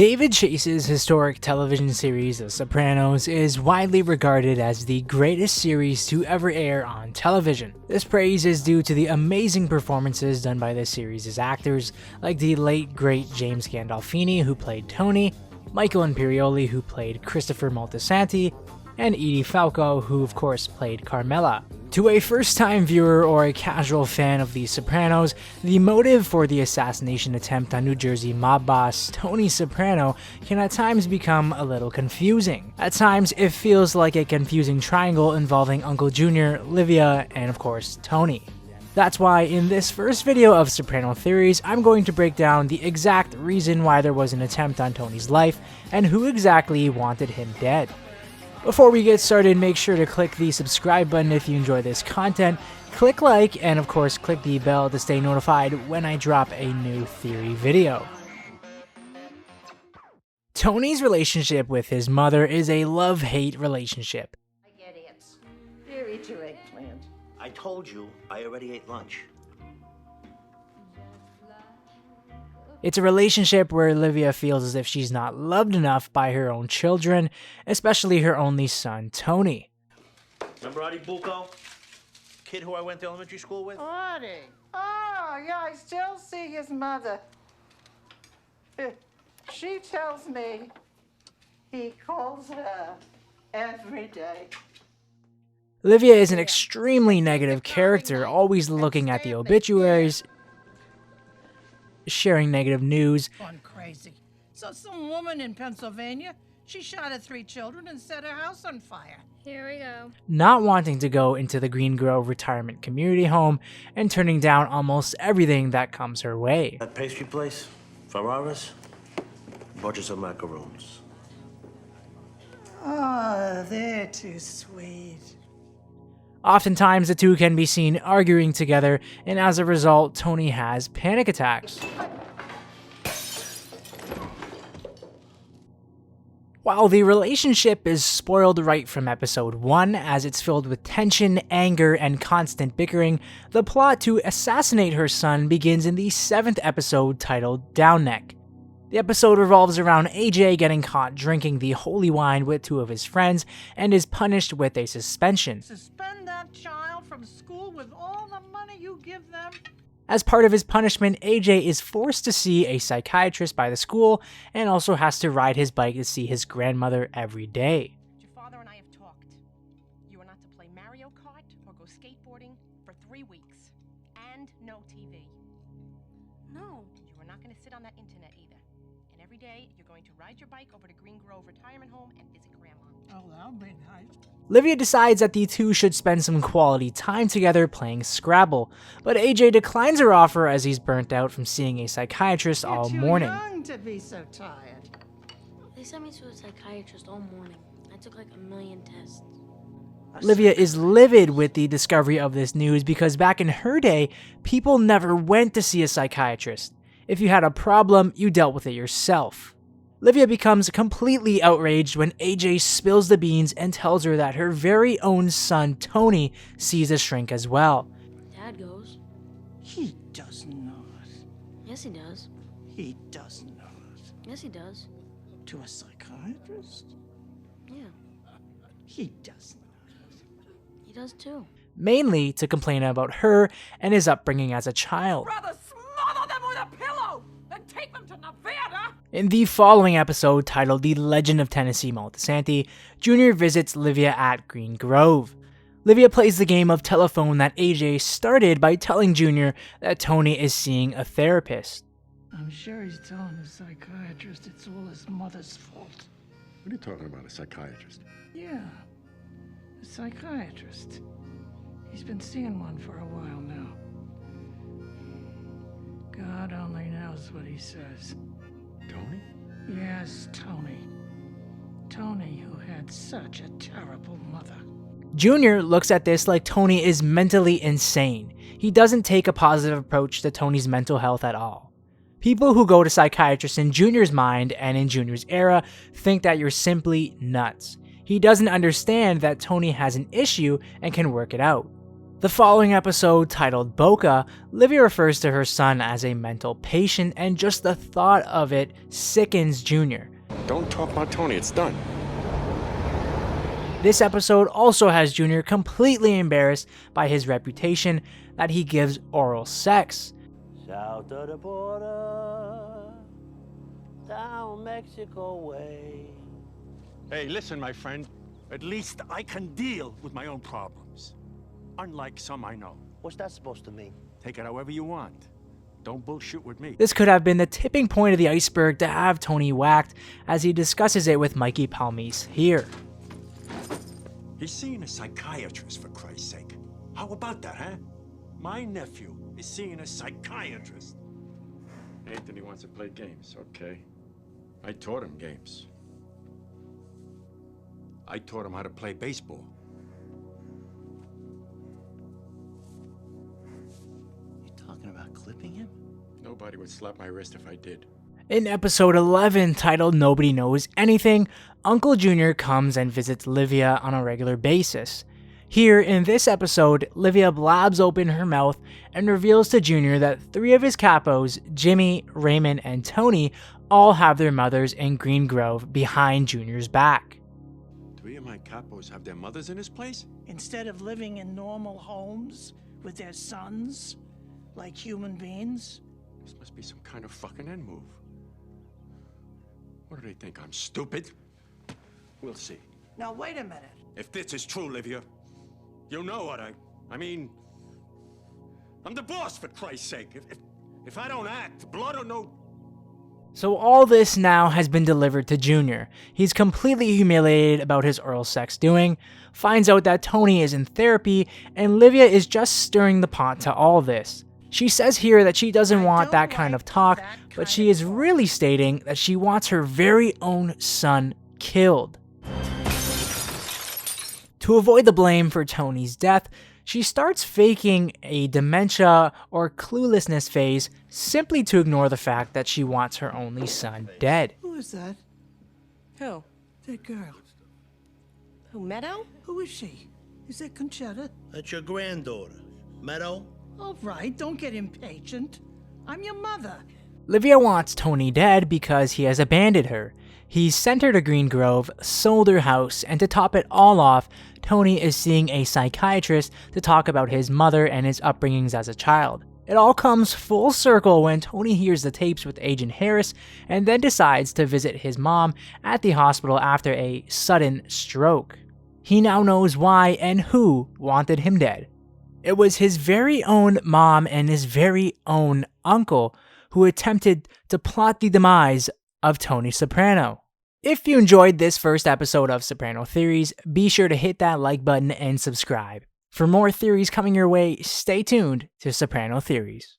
David Chase's historic television series, The Sopranos, is widely regarded as the greatest series to ever air on television. This praise is due to the amazing performances done by this series' actors, like the late great James Gandolfini, who played Tony, Michael Imperioli, who played Christopher Moltisanti, and Edie Falco, who of course played Carmela. To a first-time viewer or a casual fan of The Sopranos, the motive for the assassination attempt on New Jersey mob boss Tony Soprano can at times become a little confusing. At times, it feels like a confusing triangle involving Uncle Junior, Livia, and of course, Tony. That's why in this first video of Soprano Theories, I'm going to break down the exact reason why there was an attempt on Tony's life and who exactly wanted him dead. Before we get started, make sure to click the subscribe button if you enjoy this content, click like, and of course click the bell to stay notified when I drop a new theory video. Tony's relationship with his mother is a love-hate relationship. Like idiots. Here, eat your eggplant. I told you I already ate lunch. It's a relationship where Livia feels as if she's not loved enough by her own children, especially her only son, Tony. Remember Artie Bucco? Kid who I went to elementary school with? Artie. Oh, yeah, I still see his mother. She tells me he calls her every day. Livia is an extremely negative character, always looking at the obituaries, sharing negative news, Gone crazy. So some woman in Pennsylvania, she shot at 3 children and set her house on fire. Here we go. not wanting to go into the Green Grove retirement community home, and turning down almost everything that comes her way. That pastry place, Ferraris, bunches of macaroons. Oh, they're too sweet. Oftentimes, the two can be seen arguing together, and as a result, Tony has panic attacks. While the relationship is spoiled right from episode 1, as it's filled with tension, anger, and constant bickering, the plot to assassinate her son begins in the 7th episode titled Downneck. The episode revolves around AJ getting caught drinking the holy wine with 2 of his friends and is punished with a suspension. Suspend that child from school with all the money you give them. As part of his punishment, AJ is forced to see a psychiatrist by the school and also has to ride his bike to see his grandmother every day. Your father and I have talked. You are not to play Mario Kart or go skateboarding for 3 weeks. And no TV. No. You are not going to sit on that internet either. And every day, you're going to ride your bike over to Green Grove Retirement Home and visit Grandma. Oh, that'll be nice. Livia decides that the two should spend some quality time together playing Scrabble, but AJ declines her offer as he's burnt out from seeing a psychiatrist You're all too morning. young to be so tired. They sent me to a psychiatrist all morning. I took like 1,000,000 tests. Livia is livid with the discovery of this news because back in her day, people never went to see a psychiatrist. If you had a problem, you dealt with it yourself. Livia becomes completely outraged when AJ spills the beans and tells her that her very own son, Tony, sees a shrink as well. Dad goes. He does not. Yes, he does. He does not. Yes, he does. To a psychiatrist? Yeah, He does not. he does too. Mainly to complain about her and his upbringing as a child. Rather smother them with a pillow and take them to Nevada. In the following episode, titled The Legend of Tennessee Moltisanti, Junior visits Livia at Green Grove. Livia plays the game of telephone that AJ started by telling Junior that Tony is seeing a therapist. I'm sure he's telling the psychiatrist it's all his mother's fault. What are you talking about, a psychiatrist? Yeah, a psychiatrist. He's been seeing one for a while now. God only knows what he says. Tony? Yes, Tony. Tony, who had such a terrible mother. Junior looks at this like Tony is mentally insane. He doesn't take a positive approach to Tony's mental health at all. People who go to psychiatrists in Junior's mind and in Junior's era think that you're simply nuts. He doesn't understand that Tony has an issue and can work it out. The following episode, titled Boca, Livia refers to her son as a mental patient, and just the thought of it sickens Junior. Don't talk about Tony, it's done. This episode also has Junior completely embarrassed by his reputation that he gives oral sex. South of the border, down Mexico way. Hey, listen, my friend. At least I can deal with my own problems. Unlike some I know. What's that supposed to mean? Take it however you want. Don't bullshit with me. This could have been the tipping point of the iceberg to have Tony whacked, as he discusses it with Mikey Palmise here. He's seeing a psychiatrist, for Christ's sake. How about that, huh? My nephew is seeing a psychiatrist. Anthony wants to play games, okay. I taught him games. I taught him how to play baseball. You talking about clipping him? Nobody would slap my wrist if I did. In episode 11, titled Nobody Knows Anything, Uncle Junior comes and visits Livia on a regular basis. Here, in this episode, Livia blabs open her mouth and reveals to Junior that 3 of his capos, Jimmy, Raymond, and Tony, all have their mothers in Green Grove behind Junior's back. 3 of my capos have their mothers in this place? Instead of living in normal homes with their sons, like human beings. This must be some kind of fucking end move. What do they think, I'm stupid? We'll see. Now, wait a minute. If this is true, Livia, you know what I mean, I'm the boss, for Christ's sake. If I don't act, blood or no... So all this now has been delivered to Junior. He's completely humiliated about his oral sex doing, finds out that Tony is in therapy, and Livia is just stirring the pot to all this. She says here that she doesn't want that kind of talk, but she is really stating that she wants her very own son killed. To avoid the blame for Tony's death, she starts faking a dementia or cluelessness phase simply to ignore the fact that she wants her only son dead. Who is that? Who? That girl. Who, Meadow? Who is she? Is that Conchetta? That's your granddaughter. Meadow? All right, don't get impatient. I'm your mother. Livia wants Tony dead because he has abandoned her. He's sent her to Green Grove, sold her house, and to top it all off, Tony is seeing a psychiatrist to talk about his mother and his upbringings as a child. It all comes full circle when Tony hears the tapes with Agent Harris and then decides to visit his mom at the hospital after a sudden stroke. He now knows why and who wanted him dead. It was his very own mom and his very own uncle who attempted to plot the demise of Tony Soprano. If you enjoyed this first episode of Soprano Theories, be sure to hit that like button and subscribe. For more theories coming your way, stay tuned to Soprano Theories.